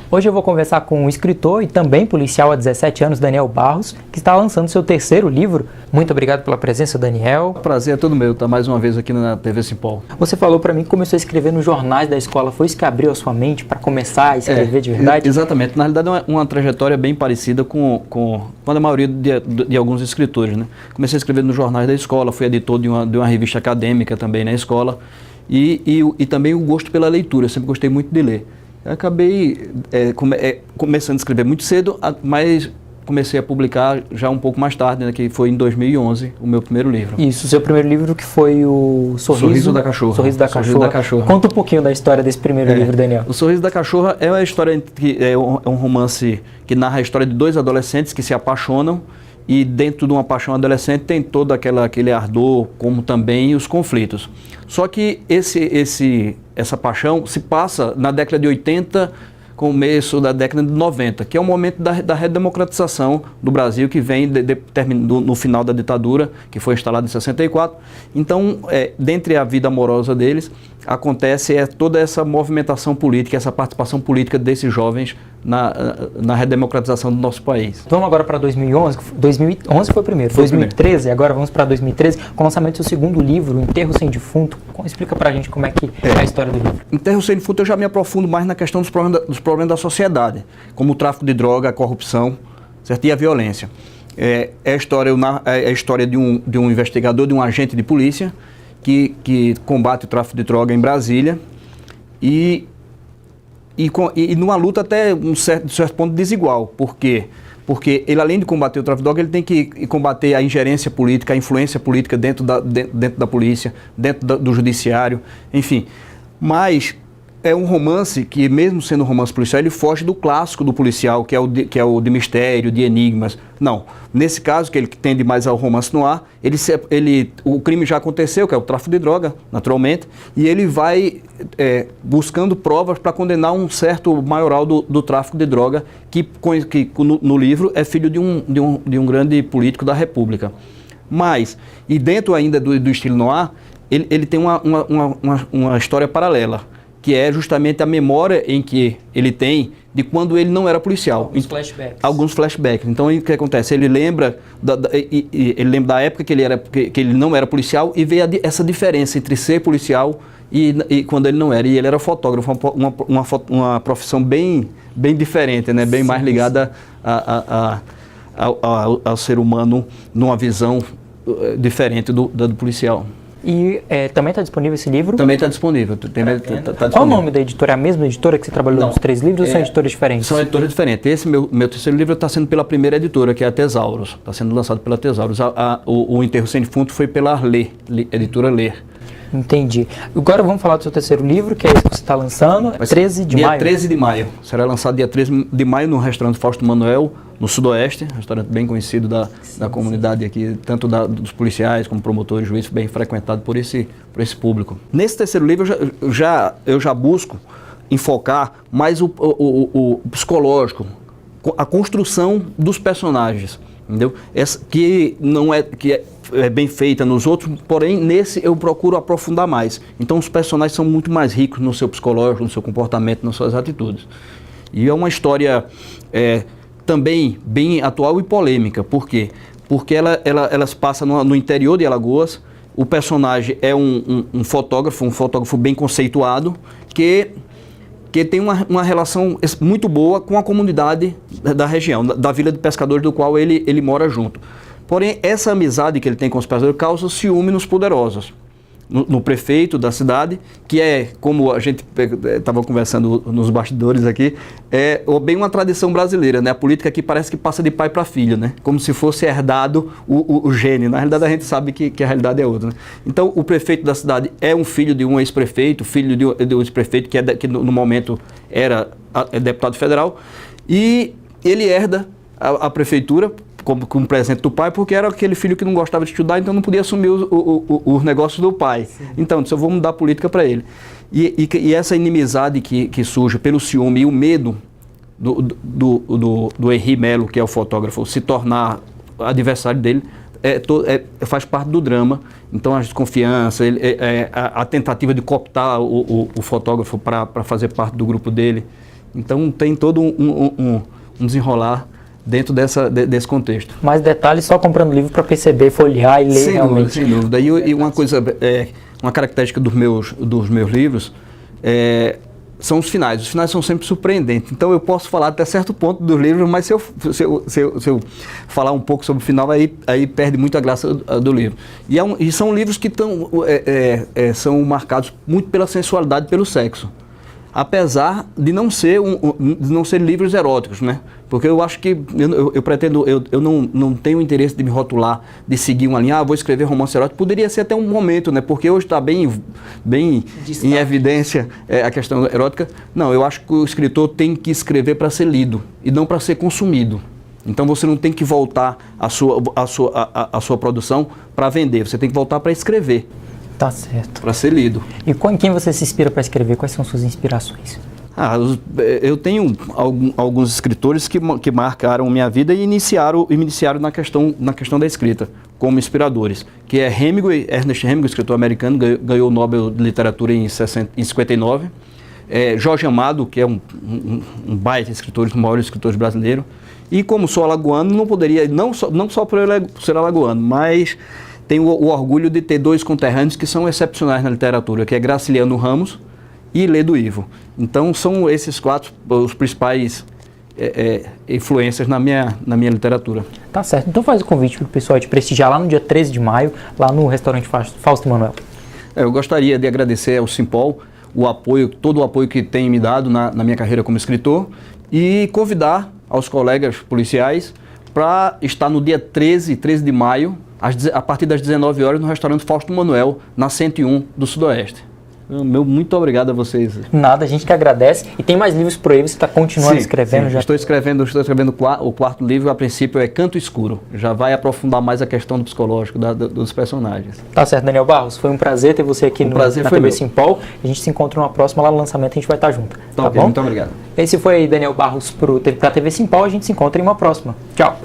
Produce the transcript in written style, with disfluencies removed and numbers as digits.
Hoje eu vou conversar com um escritor e também policial há 17 anos, Daniel Barros, que está lançando seu terceiro livro. Muito obrigado pela presença, Daniel. O prazer é todo meu estar mais uma vez aqui na TV Simpol. Você falou para mim que começou a escrever nos jornais da escola. Foi isso que abriu a sua mente para começar a escrever de verdade? Exatamente. Na realidade é uma trajetória bem parecida com a maioria de alguns escritores, né? Comecei a escrever nos jornais da escola, fui editor de uma revista acadêmica também na escola e também o gosto pela leitura. Eu sempre gostei muito de ler. Eu acabei começando a escrever muito cedo, mas comecei a publicar já um pouco mais tarde, né, que foi em 2011, o meu primeiro livro. Isso, o seu primeiro livro que foi o Sorriso da Cachorra. Sorriso da Cachorra. Conta um pouquinho da história desse primeiro livro, Daniel. O Sorriso da Cachorra é uma história que é um romance que narra a história de dois adolescentes que se apaixonam e dentro de uma paixão adolescente tem todo aquele ardor, como também os conflitos. Só que essa paixão se passa na década de 80, começo da década de 90, que é o momento da redemocratização do Brasil, que vem no final da ditadura, que foi instalada em 64. Então, dentre a vida amorosa deles, acontece toda essa movimentação política, essa participação política desses jovens na redemocratização do nosso país. Vamos agora para 2011. 2011 foi o primeiro. 2013, agora vamos para 2013, com o lançamento do seu segundo livro, Enterro Sem Defunto. Explica para a gente como é que é a história do livro. Enterro Sem Defunto eu já me aprofundo mais na questão dos problemas da sociedade, como o tráfico de droga, a corrupção, certo? E a violência. É a história de um investigador, de um agente de polícia que combate o tráfico de droga em Brasília e numa luta até um certo ponto desigual. Por quê? Porque ele, além de combater o tráfico de droga, ele tem que combater a ingerência política, a influência política dentro da polícia, dentro do judiciário, enfim. Mas é um romance que, mesmo sendo um romance policial, ele foge do clássico do policial, que é o de mistério, de enigmas. Não. Nesse caso, que ele tende mais ao romance no ar, o crime já aconteceu, que é o tráfico de droga, naturalmente, e ele vai buscando provas para condenar um certo maioral do tráfico de droga, que no livro é filho de um grande político da República. Mas, e dentro ainda do estilo noir, ele tem uma história paralela, que é justamente a memória em que ele tem de quando ele não era policial. Alguns flashbacks. Então, o que acontece? Ele lembra da época que ele não era policial e vê essa diferença entre ser policial e quando ele não era. E ele era fotógrafo, uma profissão bem diferente, né? Bem mais ligada ao ser humano numa visão diferente do policial. E também está disponível esse livro? Também está disponível. Qual o nome da editora? É a mesma editora que você trabalhou nos 3 livros ou são editoras diferentes? São editoras diferentes. Esse meu terceiro livro está sendo pela primeira editora, que é a Tesauros. Está sendo lançado pela Tesauros. O Enterro Sem Defunto foi pela editora Ler. Entendi. Agora vamos falar do seu terceiro livro, que é esse que você está lançando, 13 de maio. Dia 13 de maio. Será lançado dia 13 de maio no restaurante Fausto Manuel, no Sudoeste, restaurante bem conhecido da comunidade aqui, tanto dos policiais como promotores, juízes, bem frequentado por esse público. Nesse terceiro livro eu já busco enfocar mais o psicológico, a construção dos personagens, entendeu? Que é bem feita nos outros, porém nesse eu procuro aprofundar mais. Então os personagens são muito mais ricos no seu psicológico, no seu comportamento, nas suas atitudes. E é uma história também bem atual e polêmica. Por quê? Porque ela se passa no interior de Alagoas. O personagem é um fotógrafo bem conceituado, que tem uma relação muito boa com a comunidade da região, da vila de pescadores do qual ele mora junto. Porém, essa amizade que ele tem com os pescadores causa ciúme nos poderosos. No prefeito da cidade, que é, como a gente estava conversando nos bastidores aqui, é bem uma tradição brasileira, né? A política aqui parece que passa de pai para filho, né? Como se fosse herdado o gene. Na realidade, a gente sabe que a realidade é outra, né? Então, o prefeito da cidade é um filho de um ex-prefeito, filho de um ex-prefeito que no momento era deputado federal, e ele herda a prefeitura como presente do pai, porque era aquele filho que não gostava de estudar, então não podia assumir os negócios do pai. Sim. Então, disse, eu vou mudar a política para ele. E essa inimizade que surge pelo ciúme e o medo do Henri Melo, que é o fotógrafo, se tornar adversário dele, faz parte do drama. Então, a desconfiança, a tentativa de cooptar o fotógrafo para fazer parte do grupo dele. Então tem todo um desenrolar dentro desse contexto. Mais detalhes só comprando livro para perceber, folhear e ler realmente. Sem dúvida. E uma coisa, uma característica dos meus livros são os finais. Os finais são sempre surpreendentes. Então eu posso falar até certo ponto dos livros, mas se eu falar um pouco sobre o final, aí perde muito a graça do livro. E são livros que são marcados muito pela sensualidade e pelo sexo. Apesar de não ser livros eróticos, né? Porque eu acho que eu não tenho interesse de me rotular, de seguir uma linha, vou escrever romance erótico. Poderia ser até um momento, né? Porque hoje está bem em evidência a questão erótica. Não, eu acho que o escritor tem que escrever para ser lido e não para ser consumido. Então você não tem que voltar a sua produção para vender, você tem que voltar para escrever. Tá certo. Para ser lido. E em quem você se inspira para escrever? Quais são suas inspirações? Eu tenho alguns escritores que marcaram minha vida e me iniciaram na questão da escrita, como inspiradores, que é Ernest Hemingway, escritor americano, ganhou o Nobel de Literatura em 59. Jorge Amado, que é um baita escritor, um dos maiores escritores brasileiros. E como sou alagoano, não poderia, não só por ser alagoano, mas tenho o orgulho de ter dois conterrâneos que são excepcionais na literatura, que é Graciliano Ramos e Ledo Ivo. Então são esses quatro os principais influências na minha literatura. Tá certo. Então faz o convite para o pessoal te prestigiar lá no dia 13 de maio, lá no restaurante Fausto Manuel. Eu gostaria de agradecer ao Simpol todo o apoio que tem me dado na minha carreira como escritor e convidar aos colegas policiais para estar no dia 13 de maio, a partir das 19 horas, no restaurante Fausto Manuel, na 101 do Sudoeste. Muito obrigado a vocês. Nada, a gente que agradece. E tem mais livros por aí, você está continuando escrevendo? Sim. Já estou escrevendo o quarto livro, a princípio é Canto Escuro. Já vai aprofundar mais a questão do psicológico dos personagens. Tá certo, Daniel Barros. Foi um prazer ter você aqui na TV Simpol. A gente se encontra numa próxima, lá no lançamento a gente vai estar junto. Tá bom? Muito obrigado. Esse foi Daniel Barros para a TV Simpol. A gente se encontra em uma próxima. Tchau.